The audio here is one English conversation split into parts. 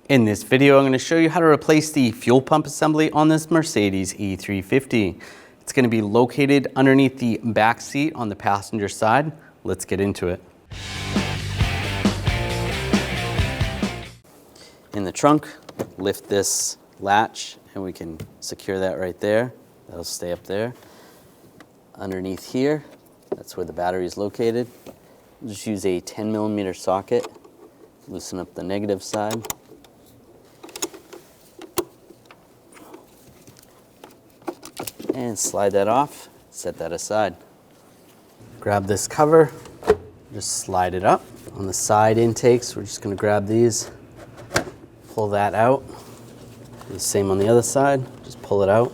In this video, I'm going to show you how to replace the fuel pump assembly on this Mercedes E350. It's going to be located underneath the back seat on the passenger side. Let's get into it. In the trunk, lift this latch and we can secure that right there. That'll stay up there. Underneath here, that's where the battery is located. Just use a 10mm socket. Loosen up the negative side. And slide that off, set that aside. Grab this cover, just slide it up. On the side intakes, we're just gonna grab these, pull that out. Do the same on the other side, just pull it out.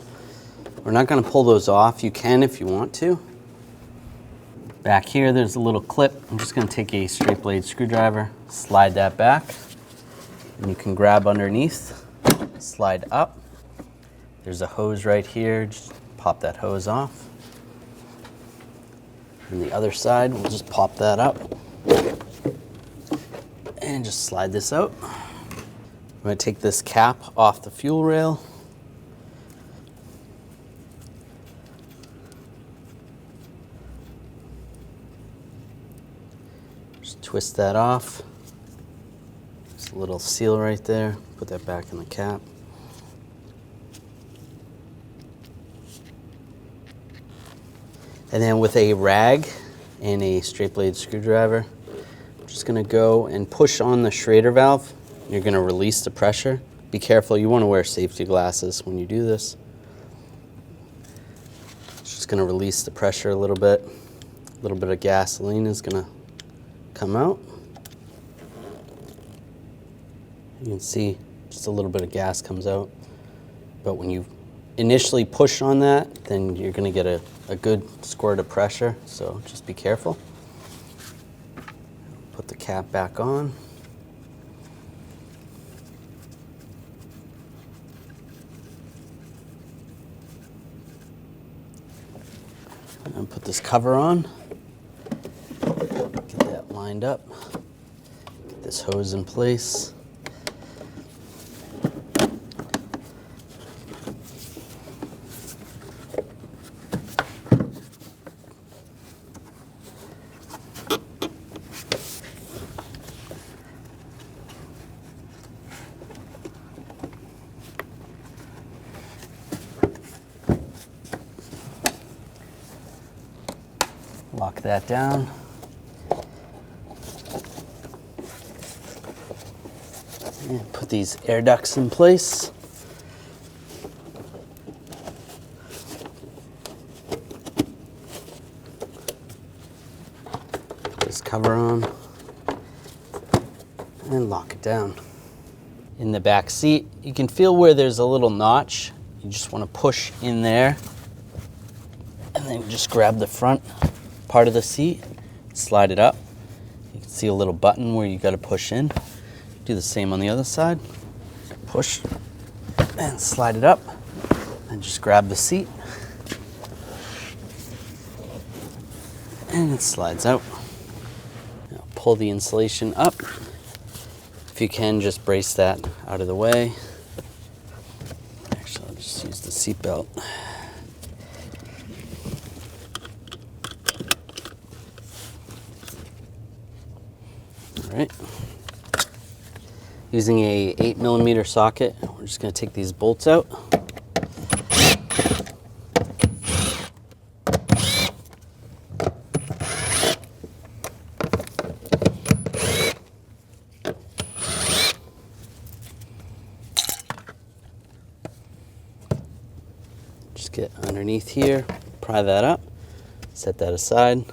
We're not gonna pull those off. You can if you want to. Back here, there's a little clip. I'm just gonna take a straight blade screwdriver, slide that back, and you can grab underneath, slide up. There's a hose right here. Just pop that hose off. On the other side, we'll just pop that up and just slide this out. I'm going to take this cap off the fuel rail. Just twist that off. There's a little seal right there. Put that back in the cap. And then with a rag and a straight blade screwdriver, I'm just gonna go and push on the Schrader valve. You're gonna release the pressure. Be careful, you wanna wear safety glasses when you do this. Just gonna release the pressure a little bit. A little bit of gasoline is gonna come out. You can see just a little bit of gas comes out. But when you initially push on that, then you're gonna get a good squirt of pressure, so just be careful. Put the cap back on. And put this cover on. Get that lined up. Get this hose in place. Lock that down. And put these air ducts in place. Put this cover on and lock it down. In the back seat, you can feel where there's a little notch. You just want to push in there and then just grab the front part of the seat, slide it up. You can see a little button where you got to push in. Do the same on the other side. Push and slide it up and just grab the seat and it slides out. Now pull the insulation up. If you can, just brace that out of the way. Actually, I'll just use the seat belt. All right. Using a 8mm socket, we're just going to take these bolts out. Just get underneath here, pry that up, set that aside.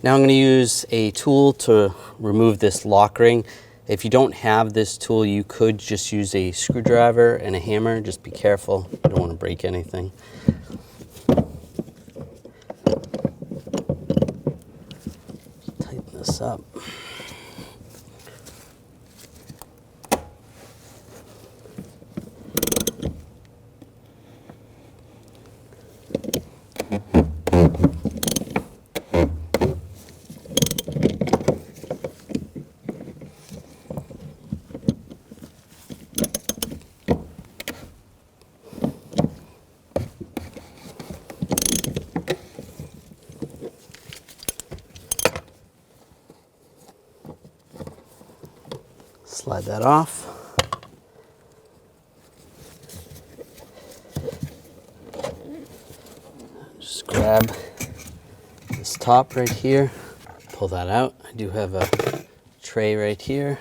Now I'm going to use a tool to remove this lock ring. If you don't have this tool, you could just use a screwdriver and a hammer. Just be careful, you don't want to break anything. Tighten this up. Slide that off. Just grab this top right here, pull that out. I do have a tray right here,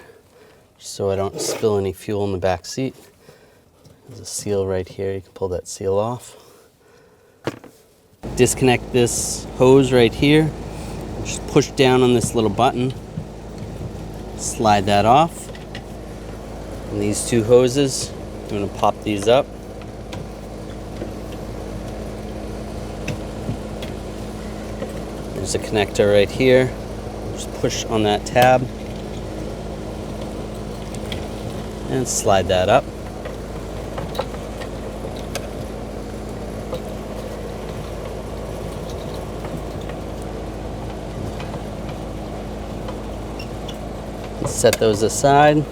just so I don't spill any fuel in the back seat. There's a seal right here, you can pull that seal off. Disconnect this hose right here, just push down on this little button, slide that off. And these two hoses, I'm going to pop these up. There's a connector right here. Just push on that tab and slide that up. Set those aside.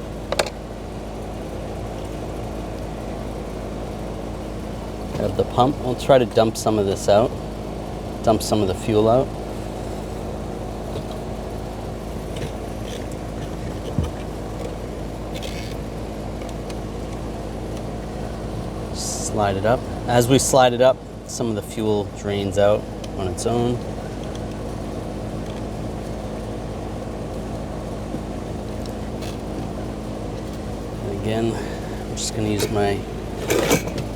Grab the pump. We'll try to dump some of this out. Dump some of the fuel out. Slide it up. As we slide it up, some of the fuel drains out on its own. And again, I'm just going to use my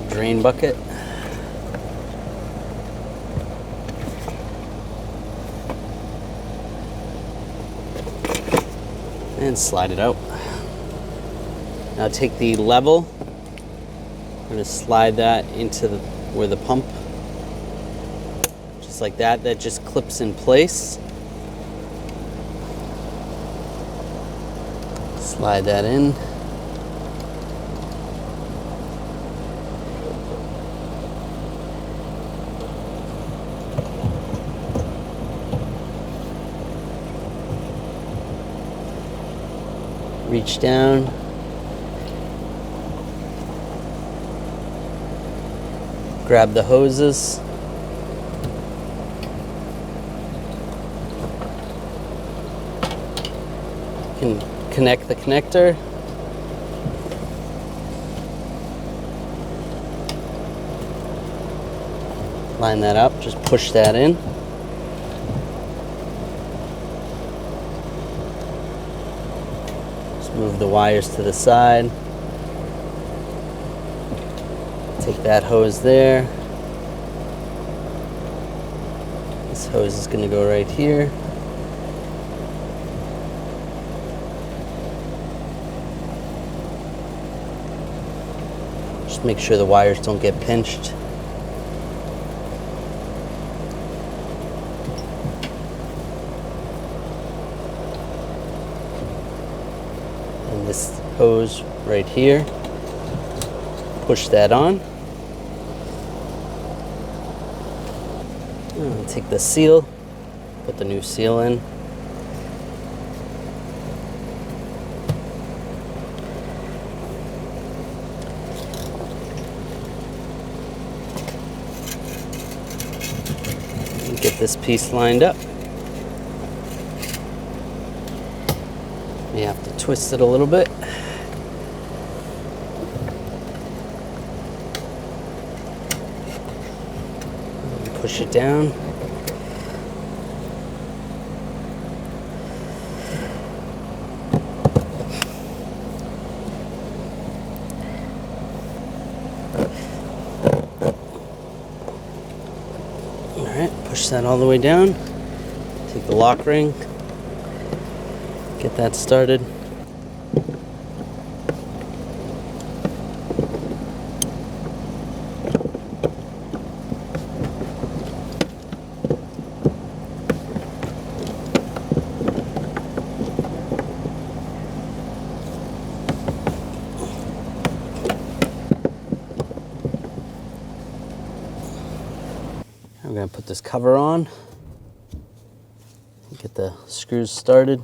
drain bucket. And slide it out. Now take the level. I'm going to slide that into where the pump, just like that. That just clips in place. Slide that in. Reach down. Grab the hoses. You can connect the connector. Line that up, just push that in. Just move the wires to the side. Take that hose there. This hose is going to go right here. Just make sure the wires don't get pinched. And this hose right here. Push that on. Take the seal, put the new seal in. And get this piece lined up. You have to twist it a little bit. Push it down. Push that all the way down. Take the lock ring. Get that started. I'm going to put this cover on, get the screws started.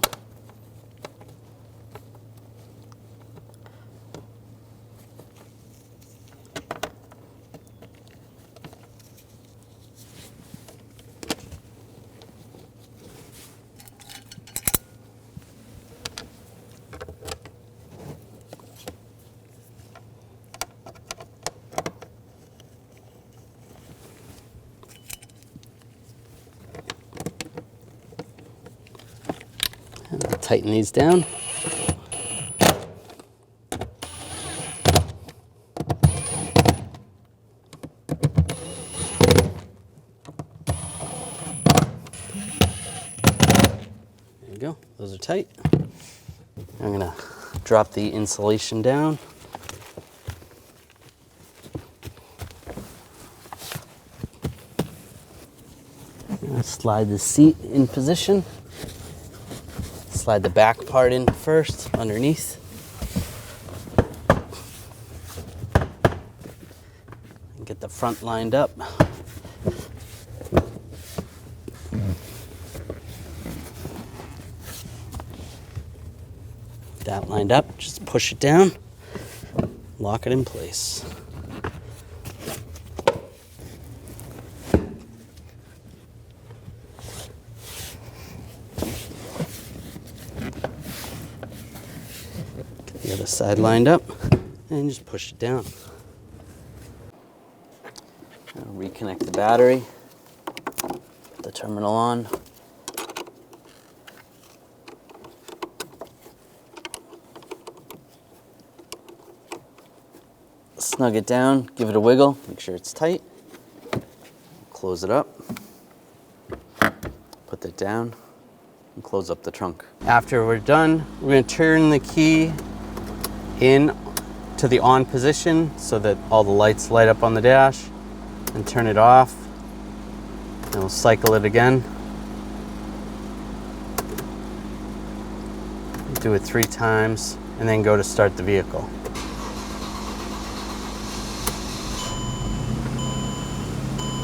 tighten these down. There you go, those are tight. I'm gonna drop the insulation down. Slide the seat in position. Slide the back part in first, underneath. And get the front lined up. That lined up, just push it down, lock it in place. The other side lined up and just push it down. Now reconnect the battery, put the terminal on. Snug it down, give it a wiggle, make sure it's tight. Close it up, put that down, and close up the trunk. After we're done, we're going to turn the key in to the on position so that all the lights light up on the dash, and turn it off, and we'll cycle it again. Do it 3 times and then go to start the vehicle.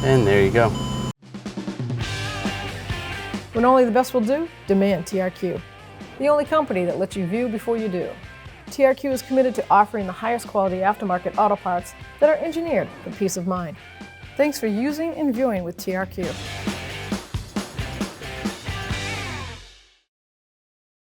And there you go. When only the best will do, demand TRQ. The only company that lets you view before you do. TRQ is committed to offering the highest quality aftermarket auto parts that are engineered for peace of mind. Thanks for using and viewing with TRQ.